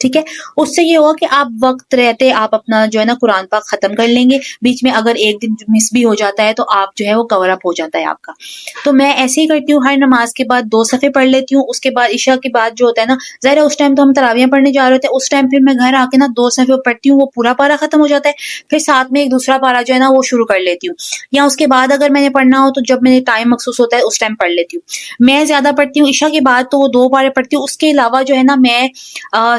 ٹھیک ہے. اس سے یہ ہوگا کہ آپ وقت رہتے آپ اپنا جو ہے نا قرآن پاک ختم کر لیں گے. بیچ میں اگر ایک دن مس بھی ہو جاتا ہے تو آپ جو ہے وہ کور اپ ہو جاتا ہے آپ کا. تو میں ایسے ہی کرتی ہوں, ہر نماز کے بعد 2 صفحے پڑھ لیتی ہوں. اس کے بعد عشاء کے بعد جو ہوتا ہے نا, ظاہر ہے اس ٹائم تو ہم تراویح پڑھنے جا رہے ہوتے ہیں, اس ٹائم پھر میں گھر آ کے نا 2 صفحے پڑھتی ہوں, وہ پورا پارا ختم ہو جاتا ہے. پھر ساتھ میں ایک دوسرا پارا جو ہے نا وہ شروع کر لیتی ہوں, یا اس کے بعد اگر میں نے پڑھنا ہو تو جب میں نے ٹائم مخصوص ہوتا ہے اس ٹائم پڑھ لیتی ہوں. میں زیادہ پڑھتی ہوں عشاء کے بعد, تو وہ 2 پارے پڑھتی ہوں. اس کے علاوہ جو ہے نا میں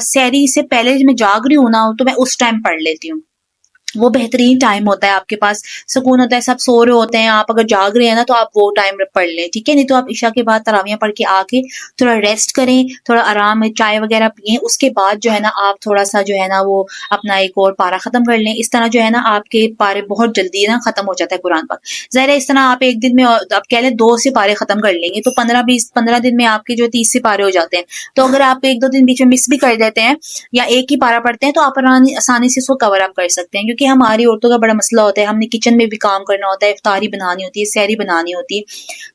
سحری سے پہلے میں جاگ رہی ہوں نا تو میں اس ٹائم پڑھ لیتی ہوں. وہ بہترین ٹائم ہوتا ہے, آپ کے پاس سکون ہوتا ہے, سب سو رہے ہوتے ہیں, آپ اگر جاگ رہے ہیں نا تو آپ وہ ٹائم پڑھ لیں, ٹھیک ہے. نہیں تو آپ عشاء کے بعد تراویح پڑھ کے آ کے تھوڑا ریسٹ کریں, تھوڑا آرام میں چائے وغیرہ پئیں, اس کے بعد جو ہے نا آپ تھوڑا سا جو ہے نا وہ اپنا ایک اور پارا ختم کر لیں. اس طرح جو ہے نا آپ کے پارے بہت جلدی نا ختم ہو جاتا ہے قرآن پاک. ظاہر ہے اس طرح آپ ایک دن میں آپ کہہ لیں 2 سے پارے ختم کر لیں گے تو 15 دن میں آپ کے جو 30 سے پارے ہو جاتے ہیں. تو اگر آپ 1-2 دن بیچ میں مس بھی کر دیتے ہیں یا ایک ہی پارا پڑھتے ہیں تو آپ آسانی سے اس کو کور اپ کر سکتے ہیں. کیونکہ ہماری عورتوں کا بڑا مسئلہ ہوتا ہے, ہم نے کچن میں بھی کام کرنا ہوتا ہے, افطاری بنانی ہوتی ہے, سحری بنانی ہوتی ہے.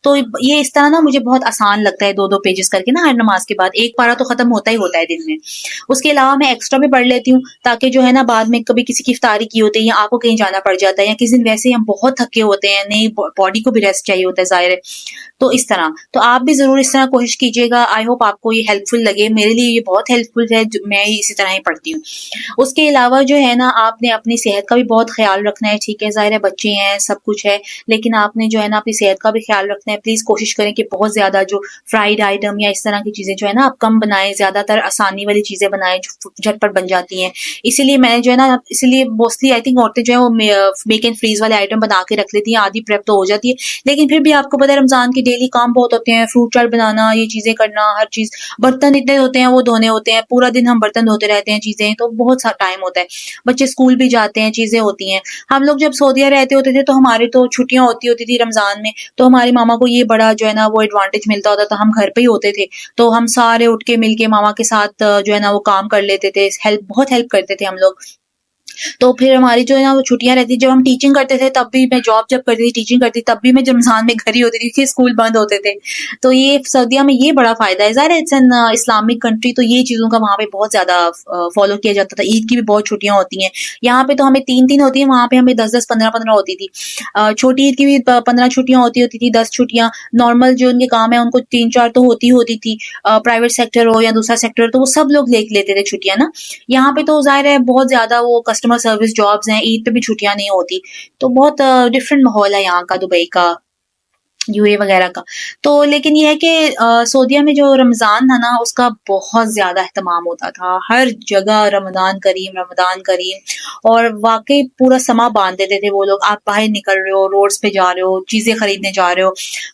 تو یہ اس طرح نا مجھے بہت آسان لگتا ہے 2-2 پیجز کر کے نا ہر نماز کے بعد. ایک پارا تو ختم ہوتا ہی ہوتا ہے دن میں. اس کے علاوہ میں ایکسٹرا بھی پڑھ لیتی ہوں تاکہ جو ہے نا بعد میں کبھی کسی کی افطاری کی ہوتی ہے یا آپ کو کہیں جانا پڑ جاتا ہے, یا کسی دن ویسے ہی ہم بہت تھکے ہوتے ہیں, نہیں باڈی کو بھی ریسٹ چاہیے ہوتا ہے ظاہر ہے. تو اس طرح تو آپ بھی ضرور اس طرح کوشش کیجیے گا. آئی ہوپ آپ کو یہ ہیلپ فل لگے. میرے لیے یہ بہت ہیلپ فل ہے, میں اسی طرح ہی پڑھتی ہوں. اس کے علاوہ جو ہے نا آپ نے اپنی صحت کا بھی بہت خیال رکھنا ہے, ٹھیک ہے. ظاہر ہے بچے ہیں, سب کچھ ہے, لیکن آپ نے جو ہے نا اپنی صحت کا بھی خیال رکھنا ہے. پلیز کوشش کریں کہ بہت زیادہ جو فرائیڈ آئٹم یا اس طرح کی چیزیں جو ہے نا آپ کم بنائیں, زیادہ تر آسانی والی چیزیں بنائیں جو جھٹ پٹ بن جاتی ہیں. اسی لیے میں جو ہے نا اسی لیے موسٹلی آئی تھنک عورتیں جو ہے وہ میک اینڈ فریز والے آئٹم بنا کے رکھ لیتی ہیں, آدھی پریپ تو ہو جاتی ہے. لیکن پھر بھی آپ کو پتہ ہے رمضان کے ڈیلی کام بہت ہوتے ہیں, فروٹ چاٹ بنانا, یہ چیزیں کرنا, ہر چیز, برتن اتنے ہوتے ہیں وہ دھونے ہوتے ہیں, پورا دن ہم برتن دھوتے رہتے ہیں, چیزیں, تو بہت سا ٹائم ہوتا ہے. بچے اسکول بھی جاتے ہیں, چیزیں ہوتی ہیں. ہم لوگ جب سعودیہ رہتے ہوتے تھے تو ہمارے تو چھٹیاں ہوتی تھی رمضان میں, تو ہماری ماما کو یہ بڑا جو ہے نا وہ ایڈوانٹیج ملتا ہوتا تھا, ہم گھر پہ ہی ہوتے تھے تو ہم سارے اٹھ کے مل کے ماما کے ساتھ جو ہے نا وہ کام کر لیتے تھے, بہت ہیلپ کرتے تھے ہم لوگ. تو پھر ہماری جو ہے نا وہ چھٹیاں رہتی, جب ہم ٹیچنگ کرتے تھے تب بھی, میں جاب جب کرتی تھی ٹیچنگ کرتی تب بھی میں رمضان میں گھر ہی ہوتی تھی کیونکہ اسکول بند ہوتے تھے. تو یہ سعودیہ میں یہ بڑا فائدہ ہے. ظاہر اٹس این اسلامک کنٹری, تو یہ چیزوں کا وہاں پہ بہت زیادہ فالو کیا جاتا تھا. عید کی بھی بہت چھٹیاں ہوتی ہیں, یہاں پہ تو ہمیں 3 ہوتی ہیں, وہاں پہ ہمیں 10 15 ہوتی تھی. چھوٹی عید کی بھی 15 چھٹیاں ہوتی تھی, 10 چھٹیاں. نارمل جو ان کے کام ہے ان کو 3-4 تو ہوتی تھی, پرائیویٹ سیکٹر ہو یا دوسرا سیکٹر ہو تو وہ سب لوگ لیتے تھے چھٹیاں نا. یہاں پہ تو ظاہر ہے بہت زیادہ وہ کسٹمر سروس جابز ہیں, عید پہ بھی چھٹیاں نہیں ہوتی. تو بہت ڈفرینٹ ماحول ہے یہاں کا, دبئی کا, یو اے وغیرہ کا. تو لیکن یہ ہے کہ سعودیہ میں جو رمضان تھا نا اس کا بہت زیادہ اہتمام ہوتا تھا, ہر جگہ رمضان کریم رمضان کریم, اور واقعی پورا سما باندھ دیتے تھے وہ لوگ. آپ باہر نکل رہے ہو, روڈز پہ جا رہے ہو, چیزیں خریدنے جا رہے ہو,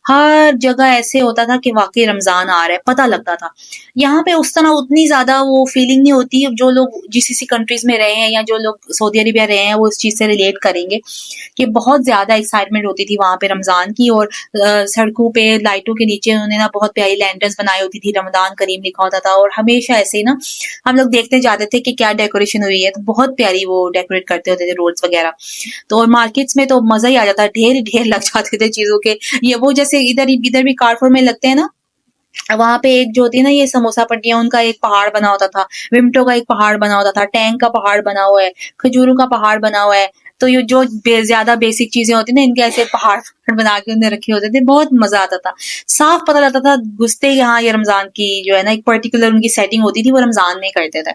ہر جگہ ایسے ہوتا تھا کہ واقعی رمضان آ رہا ہے, پتہ لگتا تھا. یہاں پہ اس طرح اتنی زیادہ وہ فیلنگ نہیں ہوتی. جو لوگ GCC کنٹریز میں رہے ہیں یا جو لوگ سعودی عربیہ رہے ہیں وہ اس چیز سے ریلیٹ کریں گے کہ بہت زیادہ ایکسائٹمنٹ ہوتی تھی وہاں پہ رمضان کی. اور سڑکوں پہ لائٹوں کے نیچے انہوں نے نا بہت پیاری لینٹرز بنائی ہوتی تھی, رمضان کریم لکھا ہوتا تھا. اور ہمیشہ ایسے ہی نا ہم لوگ دیکھتے جاتے تھے کہ کیا ڈیکوریشن ہوئی ہے, تو بہت پیاری وہ ڈیکوریٹ کرتے ہوتے تھے روڈز وغیرہ. تو اور مارکیٹس میں تو مزہ ہی آ جاتا, ڈھیر لگ جاتے تھے چیزوں کے. یہ وہ جیسے ادھر بھی کارفور میں لگتے ہیں نا, وہاں پہ ایک جو ہوتی ہے نا یہ سموسا پٹیاں, ان کا ایک پہاڑ بنا ہوتا تھا, ومٹو کا ایک پہاڑ بنا ہوتا تھا, ٹینک کا پہاڑ بنا ہوا ہے, کھجوروں کا پہاڑ بنا ہوا ہے. تو یہ جو زیادہ بیسک چیزیں ہوتی ہیں نا ان کے ایسے پہاڑ بنا کے انہیں رکھے ہوتے تھے, بہت مزہ آتا تھا. صاف پتہ لگتا تھا گھستے یہاں یہ رمضان کی جو ہے نا ایک پرٹیکولر ان کی سیٹنگ ہوتی تھی, وہ رمضان میں کرتے تھے.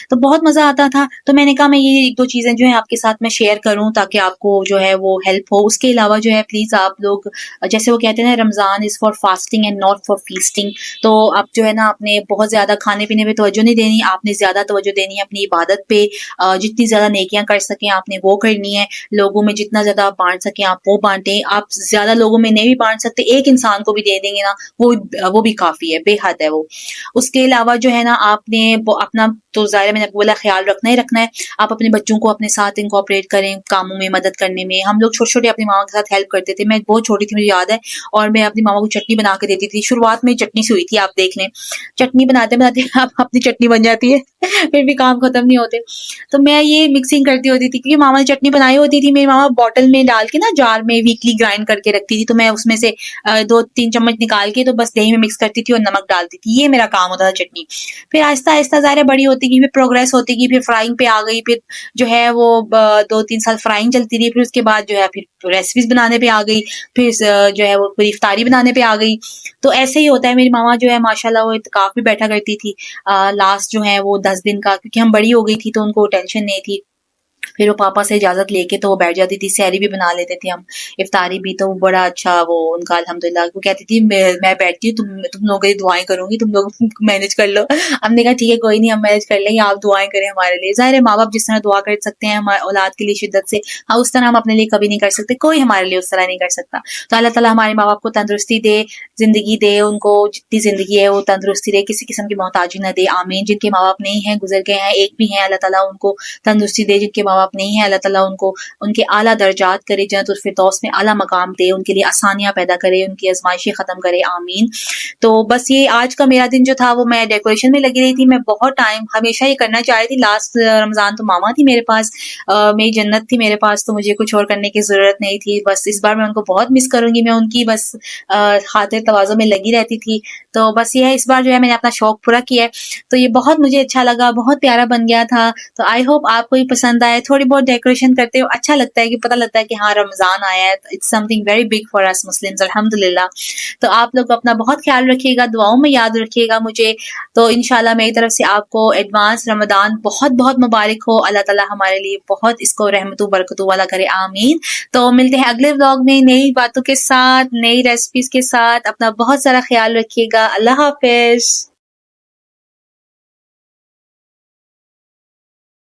تو بہت مزہ آتا تھا. تو میں نے کہا میں یہ 1-2 چیزیں جو ہیں آپ کے ساتھ میں شیئر کروں تاکہ آپ کو جو ہے وہ ہیلپ ہو. اس کے علاوہ جو ہے پلیز آپ لوگ, جیسے وہ کہتے ہیں نا Ramzan is for fasting and not for feasting, تو آپ جو ہے نا آپ نے بہت زیادہ کھانے پینے پہ توجہ نہیں دینی, آپ نے زیادہ توجہ دینی ہے اپنی عبادت پہ. جتنی زیادہ نیکیاں کر سکیں آپ نے وہ کرنی ہے, لوگوں میں جتنا زیادہ آپ بانٹ سکیں آپ وہ بانٹیں. آپ زیادہ لوگوں میں نہیں بھی بانٹ سکتے, ایک انسان کو بھی دے دیں گے نا وہ بھی کافی ہے, بے حد ہے وہ. اس کے علاوہ جو ہے نا آپ نے اپنا تو ظاہر میں نے بولا خیال رکھنا ہے. آپ اپنے بچوں کو اپنے ساتھ انکارپوریٹ کریں کاموں میں, مدد کرنے میں. ہم لوگ چھوٹے اپنی ماما کے ساتھ ہیلپ کرتے تھے, میں بہت چھوٹی تھی مجھے یاد ہے, اور میں اپنی ماما کو چٹنی بنا کے دیتی تھی. شروعات میں چٹنی سے ہوئی تھی, آپ دیکھ لیں, چٹنی بناتے آپ اپنی چٹنی بن جاتی ہے پھر بھی کام ختم نہیں ہوتے. تو میں یہ مکسنگ کرتی ہوتی تھی کیونکہ ماما نے چٹنی بنائی ہوتی تھی میری ماما بوٹل میں ڈال کے نا جار میں ویکلی گرائنڈ کر کے رکھتی تھی, تو میں اس میں سے 2-3 چمچ نکال کے تو بس دہی میں مکس کرتی تھی اور نمک ڈالتی تھی, یہ میرا کام ہوتا تھا چٹنی. پھر آہستہ آہستہ ظاہر بڑی ہوتی گئی, پھر پروگریس ہوتی گئی, پھر فرائنگ پہ آ گئی, پھر جو ہے وہ 2-3 سال فرائنگ چلتی رہی, پھر اس کے بعد جو ہے پھر ریسیپیز بنانے پہ آ گئی, پھر جو ہے وہ پوری افطاری بنانے پہ آ گئی. تو ایسے ہی ہوتا ہے. میری ماما جو ہے ماشاءاللہ وہ اعتکاف بھی بیٹھا کرتی تھی لاسٹ جو ہے وہ 10 دن کا, کیونکہ ہم بڑی ہو گئی تھی تو ان کو ٹینشن نہیں تھی. پھر وہ پاپا سے اجازت لے کے تو وہ بیٹھ جاتی تھی, سحری بھی بنا لیتے تھے ہم, افطاری بھی. تو بڑا اچھا وہ ان کا الحمدللہ, وہ کہتی تھی میں بیٹھتی ہوں, تم لوگوں کی دعائیں کروں گی, تم لوگ مینج کر لو. ہم نے کہا ٹھیک ہے کوئی نہیں, ہم مینج کر لیں گے, آپ دعائیں کریں ہمارے لیے. ظاہر ہے ماں باپ جس طرح دعا کر سکتے ہیں ہمارے اولاد کے لیے شدت سے, ہاں اس طرح ہم اپنے لیے کبھی نہیں کر سکتے, کوئی ہمارے لیے اس طرح نہیں کر سکتا. تو اللہ تعالیٰ ہمارے ماں باپ کو تندرستی دے, زندگی دے, ان کو جتنی زندگی ہے وہ تندرستی دے, کسی قسم کی محتاجی نہ دے, آمین. جن کے ماں باپ نہیں ہیں, گزر گئے ہیں, ایک بھی ہیں, اللہ تعالیٰ ان کو تندرستی دے. جن کے ماں باپ نہیں ہیں, اللہ تعالیٰ ان کو ان کے اعلیٰ درجات کرے, جنت الفردوس میں اعلیٰ مقام دے, ان کے لیے آسانیاں پیدا کرے, ان کی آزمائشیں ختم کرے, آمین. تو بس یہ آج کا میرا دن جو تھا وہ میں ڈیکوریشن میں لگی رہی تھی. میں بہت ٹائم ہمیشہ یہ کرنا چاہ رہی تھی. لاسٹ رمضان تو ماما تھی میرے پاس, میری جنت تھی میرے پاس, تو مجھے کچھ اور کرنے کی ضرورت نہیں تھی. بس اس بار میں ان کو بہت مس کروں گی, میں ان کی بس خاطر تواضع میں لگی رہتی تھی. تو بس یہ ہے, اس بار جو ہے میں نے اپنا شوق پورا کیا ہے, تو یہ بہت مجھے اچھا لگا, بہت پیارا بن گیا تھا. تو آئی ہوپ آپ کو یہ پسند آئے. تھوڑی بہت ڈیکوریشن کرتے ہو اچھا لگتا ہے, کہ پتہ لگتا ہے کہ ہاں رمضان آیا ہے, it's something very big for us Muslims الحمدللہ. تو آپ لوگ اپنا بہت خیال رکھیے گا, دعاؤں میں یاد رکھیے گا مجھے. تو انشاءاللہ میری طرف سے آپ کو ایڈوانس رمضان بہت بہت مبارک ہو. اللہ تعالیٰ ہمارے لیے بہت اس کو رحمتوں برکتوں والا کرے, آمین. تو ملتے ہیں اگلے ولاگ میں نئی باتوں کے ساتھ, نئی ریسپیز کے ساتھ. اپنا بہت سارا خیال رکھیے گا. اللہ حافظ.